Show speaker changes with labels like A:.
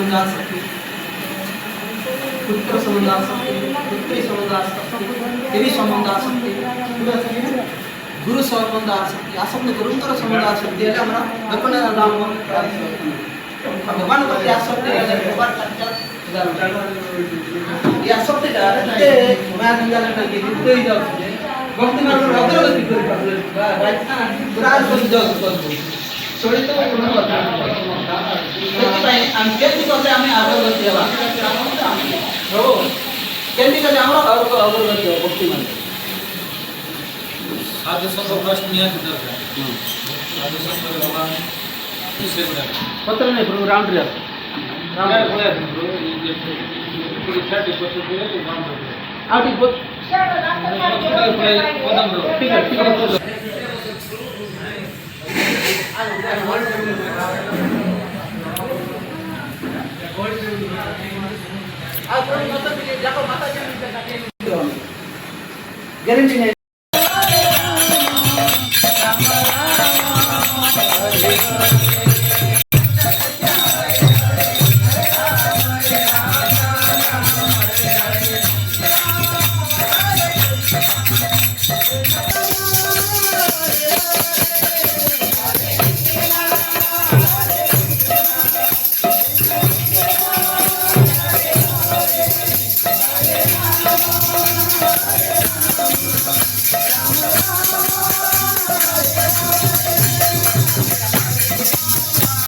A: संबंध आसक्ति, पुत्र संबंध आसक्ति, पुत्री संबंध आसक्ति, देवी संबंध आसक्ति, गुरु संबंध आसक्ति, आसक्ति गुरुंतर संबंध आसक्ति है हमारा अपने नाम भगवान प्रति आसक्ति है भगवान संचार ये आसक्ति का है मैं गंगा लगा के तो ही जाओ भक्ति मार्ग में अग्रगति करी पुराण को जाओ छोड़ी तो पूर्ण होता है ସେଥିପାଇଁ ଆମେ କେମିତି କଲେ ଆମେ ଅଗ୍ରଗତି ହେବା हो କେମିତି କଲେ ଆମର ଅଗ୍ରଗତି ହେବ ଭକ୍ତି ମାନେ
B: साधु संग फर्स्ट नियत दरकार साधु संग भगवान से बड़ा
A: पत्र नहीं ब्रो राउंड रे
B: राउंड बोले ब्रो ये पूरी 30% है तो काम कर
A: आउट इज बोथ
B: कदम रो
A: ठीक है गारंटी नहीं